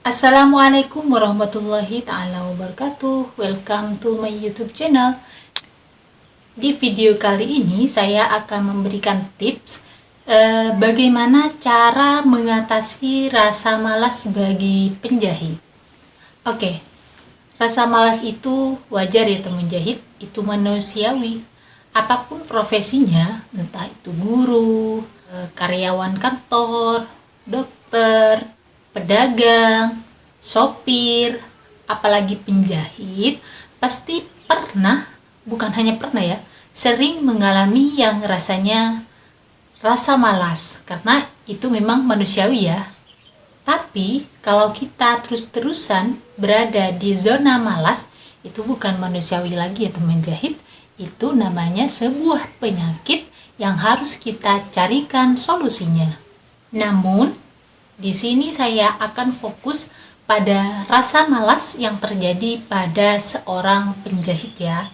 Assalamualaikum warahmatullahi ta'ala wabarakatuh. Welcome to my YouTube channel. Di video kali ini saya akan memberikan tips bagaimana cara mengatasi rasa malas bagi penjahit. Oke, rasa malas itu wajar ya teman jahit, itu manusiawi. Apapun profesinya, entah itu guru, karyawan kantor, dokter, pedagang, sopir, apalagi penjahit, pasti pernah, bukan hanya pernah ya, sering mengalami yang rasanya rasa malas, karena itu memang manusiawi ya. Tapi kalau kita terus-terusan berada di zona malas, itu bukan manusiawi lagi ya teman jahit, itu namanya sebuah penyakit yang harus kita carikan solusinya. Namun, di sini saya akan fokus pada rasa malas yang terjadi pada seorang penjahit ya.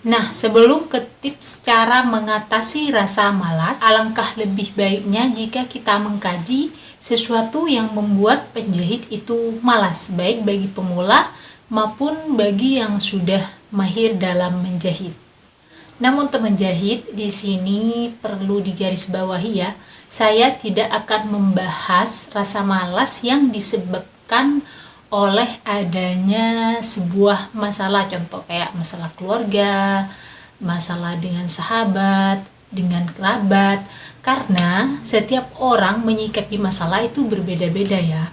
Nah, sebelum ke tips cara mengatasi rasa malas, alangkah lebih baiknya jika kita mengkaji sesuatu yang membuat penjahit itu malas, baik bagi pemula maupun bagi yang sudah mahir dalam menjahit. Namun teman jahit, di sini perlu digarisbawahi ya, saya tidak akan membahas rasa malas yang disebabkan oleh adanya sebuah masalah, contoh kayak masalah keluarga, masalah dengan sahabat, dengan kerabat, karena setiap orang menyikapi masalah itu berbeda-beda ya.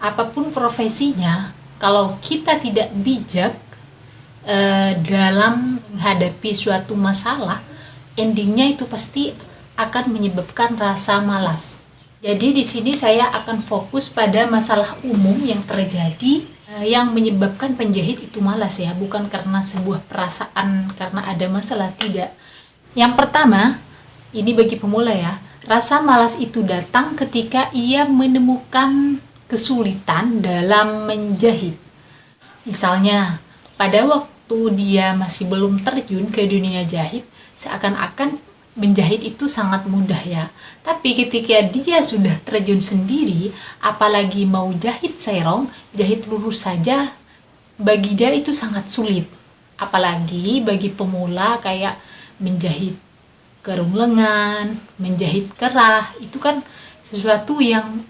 Apapun profesinya, kalau kita tidak bijak dalam menghadapi suatu masalah, endingnya itu pasti akan menyebabkan rasa malas. Jadi di sini saya akan fokus pada masalah umum yang terjadi yang menyebabkan penjahit itu malas ya, bukan karena sebuah perasaan karena ada masalah, tidak. Yang pertama, ini bagi pemula ya, rasa malas itu datang ketika ia menemukan kesulitan dalam menjahit. Misalnya, pada waktu dia masih belum terjun ke dunia jahit, seakan-akan menjahit itu sangat mudah ya. Tapi ketika dia sudah terjun sendiri, apalagi mau jahit serong, jahit lurus saja, bagi dia itu sangat sulit. Apalagi bagi pemula kayak menjahit kerung lengan, menjahit kerah, itu kan sesuatu yang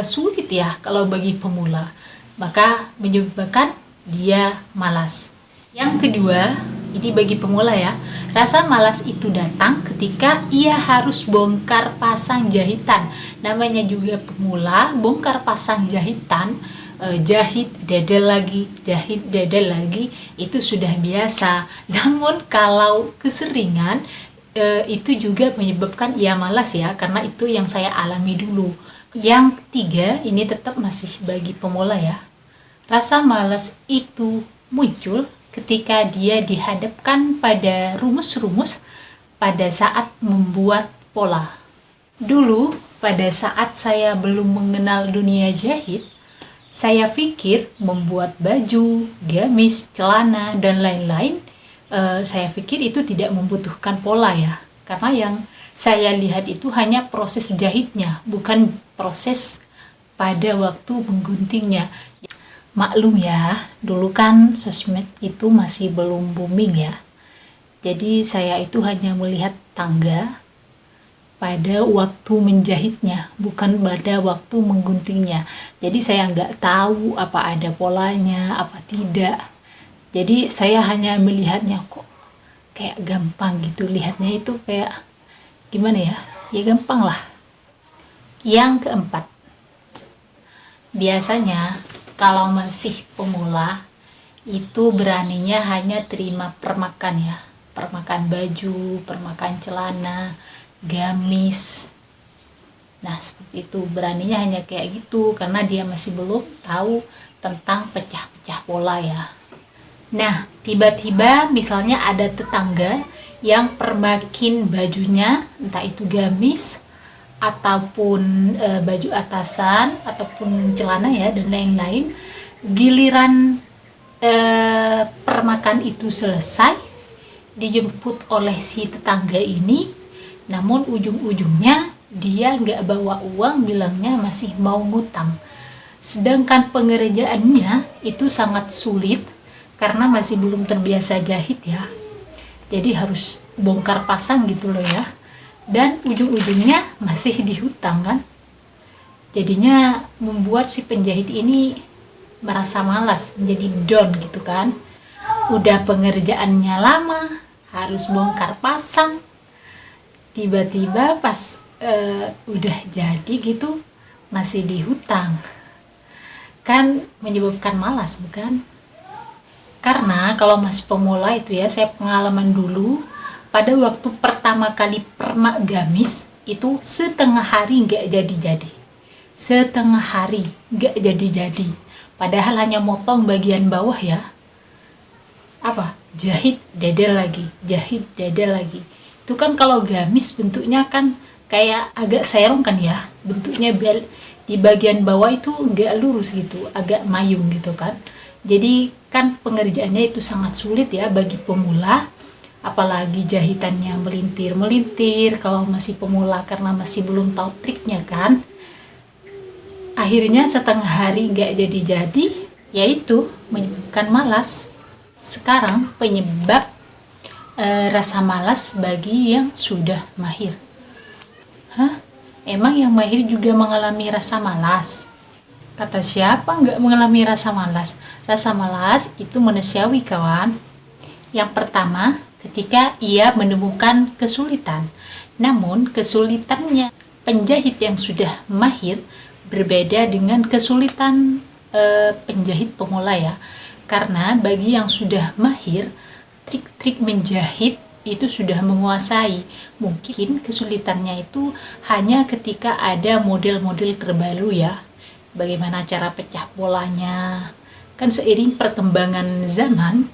sulit ya kalau bagi pemula. Maka menyebabkan dia malas. Yang kedua, ini bagi pemula ya, rasa malas itu datang ketika ia harus bongkar pasang jahitan. Namanya juga pemula, bongkar pasang jahitan, jahit dedel lagi, jahit dedel lagi, itu sudah biasa. Namun kalau keseringan, itu juga menyebabkan ia malas ya, karena itu yang saya alami dulu. Yang ketiga, ini tetap masih bagi pemula ya, rasa malas itu muncul ketika dia dihadapkan pada rumus-rumus pada saat membuat pola. Dulu, pada saat saya belum mengenal dunia jahit, saya pikir membuat baju, gamis, celana, dan lain-lain, saya pikir itu tidak membutuhkan pola ya. Karena yang saya lihat itu hanya proses jahitnya, bukan proses pada waktu mengguntingnya. Maklum ya, dulu kan sosmed itu masih belum booming ya. Jadi saya itu hanya melihat tangga pada waktu menjahitnya, bukan pada waktu mengguntingnya. Jadi saya nggak tahu apa ada polanya, apa tidak. Jadi saya hanya melihatnya kok kayak gampang gitu. Lihatnya itu kayak gimana ya? Ya gampang lah. Yang keempat, biasanya kalau masih pemula, itu beraninya hanya terima permakan ya. Permakan baju, permakan celana, gamis. Nah, seperti itu. Beraninya hanya kayak gitu, karena dia masih belum tahu tentang pecah-pecah pola ya. Nah, tiba-tiba misalnya ada tetangga yang permakin bajunya, entah itu gamis, ataupun baju atasan ataupun celana ya dan lain-lain. Giliran permakan itu selesai, dijemput oleh si tetangga ini, namun ujung-ujungnya dia nggak bawa uang, bilangnya masih mau ngutang. Sedangkan pengerjaannya itu sangat sulit karena masih belum terbiasa jahit ya. Jadi harus bongkar pasang gitu loh ya. Dan ujung-ujungnya masih dihutang kan. Jadinya membuat si penjahit ini merasa malas, menjadi down gitu kan. Udah pengerjaannya lama, harus bongkar pasang. Tiba-tiba pas udah jadi gitu masih dihutang. Kan menyebabkan malas bukan? Karena kalau masih pemula itu ya, saya pengalaman dulu pada waktu pertama kali permak gamis itu setengah hari nggak jadi-jadi. Setengah hari nggak jadi-jadi. Padahal hanya motong bagian bawah ya. Jahit dedel lagi, jahit dedel lagi. Itu kan kalau gamis bentuknya kan kayak agak serong kan ya. Bentuknya di bagian bawah itu nggak lurus gitu, agak mayung gitu kan. Jadi kan pengerjaannya itu sangat sulit ya bagi pemula, apalagi jahitannya melintir-melintir kalau masih pemula karena masih belum tahu triknya kan. Akhirnya setengah hari nggak jadi-jadi, yaitu menyebabkan malas. Sekarang penyebab rasa malas bagi yang sudah mahir. Emang yang mahir juga mengalami rasa malas? Kata siapa nggak mengalami rasa malas? Rasa malas itu manusiawi kawan. Yang pertama, ketika ia menemukan kesulitan. Namun kesulitannya penjahit yang sudah mahir berbeda dengan kesulitan penjahit pemula ya. Karena bagi yang sudah mahir, trik-trik menjahit itu sudah menguasai. Mungkin kesulitannya itu hanya ketika ada model-model terbaru ya. Bagaimana cara pecah polanya. Kan seiring perkembangan zaman,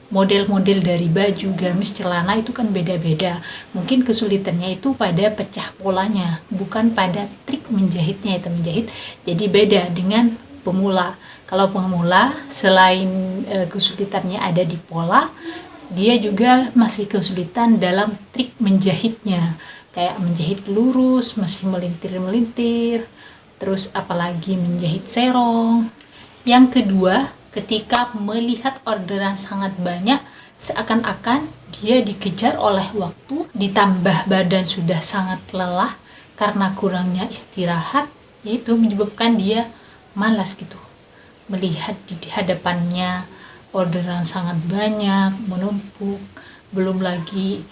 model-model dari baju, gamis, celana itu kan beda-beda. Mungkin kesulitannya itu pada pecah polanya, bukan pada trik menjahitnya. Itu menjahit jadi beda dengan pemula. Kalau pemula selain kesulitannya ada di pola, dia juga masih kesulitan dalam trik menjahitnya, kayak menjahit lurus masih melintir-melintir, terus apalagi menjahit serong. Yang kedua, ketika melihat orderan sangat banyak, seakan-akan dia dikejar oleh waktu, ditambah badan sudah sangat lelah karena kurangnya istirahat, yaitu menyebabkan dia malas gitu. Melihat di hadapannya orderan sangat banyak, menumpuk, belum lagi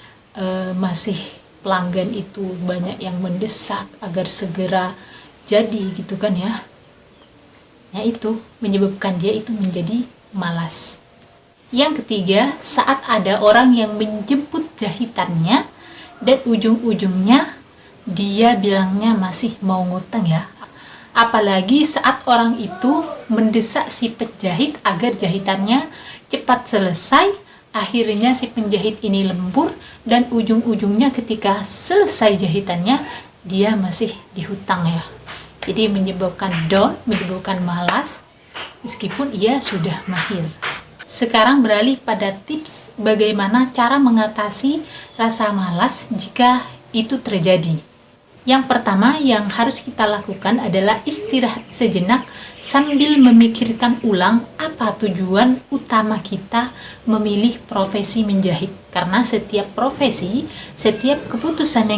masih pelanggan itu banyak yang mendesak agar segera jadi gitu kan ya. Ya itu menyebabkan dia itu menjadi malas. Yang ketiga, saat ada orang yang menjemput jahitannya dan ujung-ujungnya dia bilangnya masih mau ngutang ya. Apalagi saat orang itu mendesak si penjahit agar jahitannya cepat selesai, akhirnya si penjahit ini lembur dan ujung-ujungnya ketika selesai jahitannya dia masih dihutang ya. Jadi menyebabkan down, menyebabkan malas meskipun ia sudah mahir. Sekarang beralih pada tips bagaimana cara mengatasi rasa malas jika itu terjadi. Yang pertama yang harus kita lakukan adalah istirahat sejenak sambil memikirkan ulang apa tujuan utama kita memilih profesi menjahit. Karena setiap profesi, setiap keputusan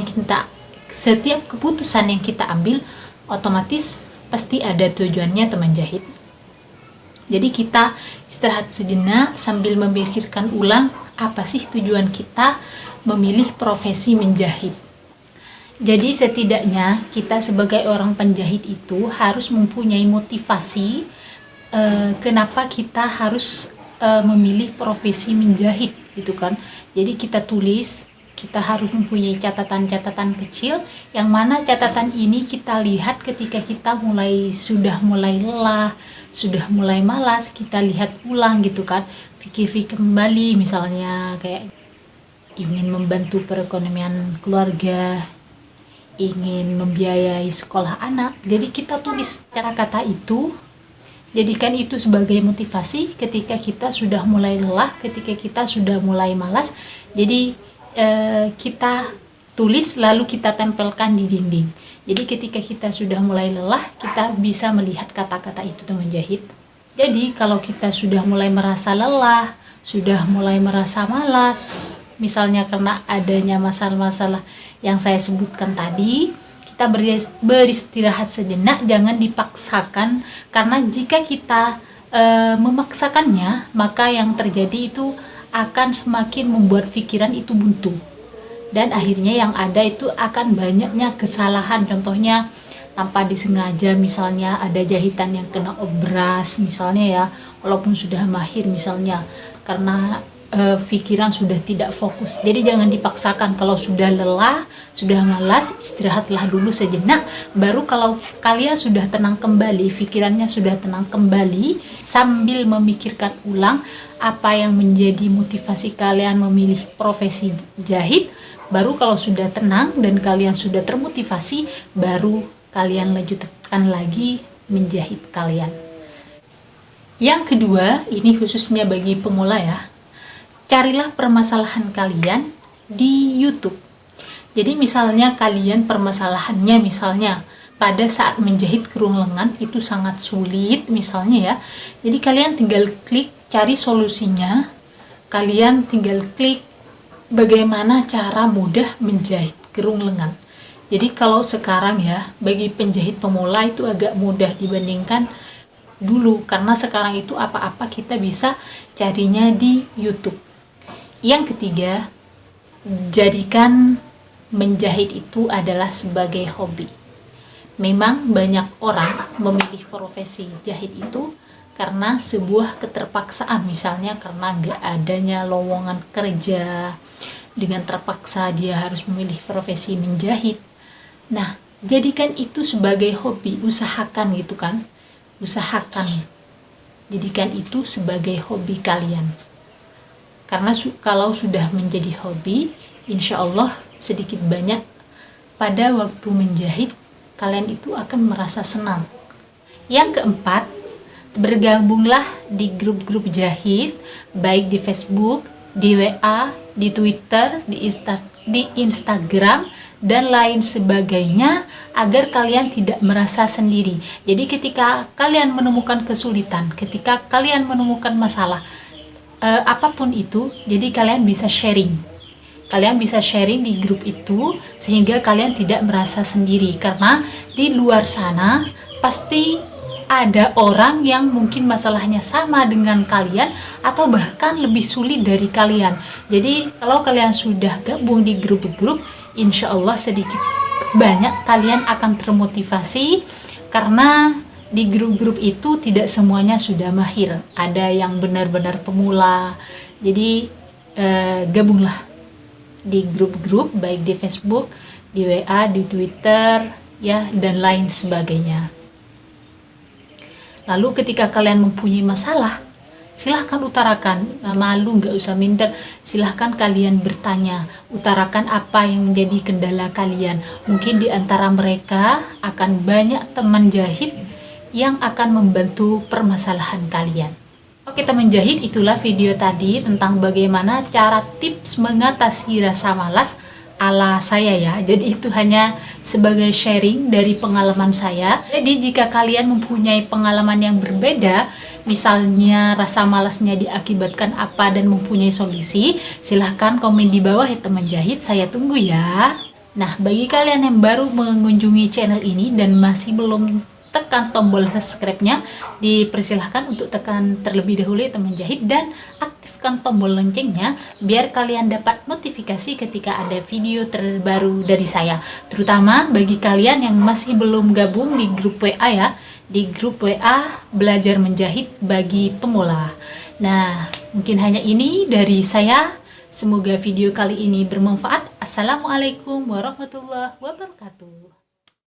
yang kita ambil otomatis pasti ada tujuannya teman jahit. Jadi kita istirahat sejenak sambil memikirkan ulang apa sih tujuan kita memilih profesi menjahit. Jadi setidaknya kita sebagai orang penjahit itu harus mempunyai motivasi kenapa kita harus memilih profesi menjahit gitu kan. Jadi kita tulis, kita harus mempunyai catatan-catatan kecil yang mana catatan ini kita lihat ketika kita sudah mulai lelah, sudah mulai malas, kita lihat ulang gitu kan. Fikir-fikir kembali misalnya kayak ingin membantu perekonomian keluarga, ingin membiayai sekolah anak. Jadi kita tulis kata-kata itu, jadikan itu sebagai motivasi ketika kita sudah mulai lelah, ketika kita sudah mulai malas. Jadi kita tulis lalu kita tempelkan di dinding. Jadi ketika kita sudah mulai lelah, kita bisa melihat kata-kata itu teman jahit. Jadi kalau kita sudah mulai merasa lelah, sudah mulai merasa malas, misalnya karena adanya masalah-masalah yang saya sebutkan tadi, kita beristirahat sejenak, jangan dipaksakan, karena jika kita memaksakannya, maka yang terjadi itu akan semakin membuat pikiran itu buntu, dan akhirnya yang ada itu akan banyaknya kesalahan. Contohnya tanpa disengaja, misalnya ada jahitan yang kena obras misalnya ya, walaupun sudah mahir misalnya, karena pikiran sudah tidak fokus. Jadi jangan dipaksakan. Kalau sudah lelah, sudah malas, istirahatlah dulu sejenak. Baru kalau kalian sudah tenang kembali, pikirannya sudah tenang kembali, sambil memikirkan ulang apa yang menjadi motivasi kalian memilih profesi jahit, baru kalau sudah tenang dan kalian sudah termotivasi, baru kalian lanjutkan lagi menjahit kalian. Yang kedua, ini khususnya bagi pemula ya, carilah permasalahan kalian di YouTube. Jadi misalnya kalian permasalahannya misalnya pada saat menjahit kerung lengan itu sangat sulit misalnya ya. Jadi kalian tinggal klik cari solusinya. Kalian tinggal klik bagaimana cara mudah menjahit kerung lengan. Jadi kalau sekarang ya, bagi penjahit pemula itu agak mudah dibandingkan dulu, karena sekarang itu apa-apa kita bisa carinya di YouTube. Yang ketiga, jadikan menjahit itu adalah sebagai hobi. Memang banyak orang memilih profesi jahit itu karena sebuah keterpaksaan, misalnya karena nggak adanya lowongan kerja, dengan terpaksa dia harus memilih profesi menjahit. Nah, jadikan itu sebagai hobi, usahakan gitu kan, usahakan jadikan itu sebagai hobi kalian. Karena kalau sudah menjadi hobi, insya Allah sedikit banyak pada waktu menjahit, kalian itu akan merasa senang. Yang keempat, bergabunglah di grup-grup jahit, baik di Facebook, di WA, di Twitter, di Instagram, dan lain sebagainya, agar kalian tidak merasa sendiri. Jadi ketika kalian menemukan kesulitan, ketika kalian menemukan masalah, apapun itu, jadi kalian bisa sharing. Kalian bisa sharing di grup itu sehingga kalian tidak merasa sendiri, karena di luar sana pasti ada orang yang mungkin masalahnya sama dengan kalian atau bahkan lebih sulit dari kalian. Jadi kalau kalian sudah gabung di grup-grup, insya Allah sedikit banyak kalian akan termotivasi, karena di grup-grup itu tidak semuanya sudah mahir, ada yang benar-benar pemula. Jadi gabunglah di grup-grup, baik di Facebook, di WA, di Twitter, ya, dan lain sebagainya. Lalu ketika kalian mempunyai masalah, silahkan utarakan, nggak malu, nggak usah minder, silahkan kalian bertanya, utarakan apa yang menjadi kendala kalian. Mungkin di antara mereka akan banyak teman jahit yang akan membantu permasalahan kalian. Oke teman jahit, itulah video tadi tentang bagaimana cara tips mengatasi rasa malas ala saya ya. Jadi itu hanya sebagai sharing dari pengalaman saya. Jadi jika kalian mempunyai pengalaman yang berbeda, misalnya rasa malasnya diakibatkan apa dan mempunyai solusi, silahkan komen di bawah ya teman jahit, saya tunggu ya. Nah, bagi kalian yang baru mengunjungi channel ini dan masih belum tekan tombol subscribe-nya, dipersilahkan untuk tekan terlebih dahulu ya teman jahit, dan aktifkan tombol loncengnya biar kalian dapat notifikasi ketika ada video terbaru dari saya. Terutama bagi kalian yang masih belum gabung di grup WA ya, di grup WA belajar menjahit bagi pemula. Nah, mungkin hanya ini dari saya. Semoga video kali ini bermanfaat. Assalamualaikum warahmatullahi wabarakatuh.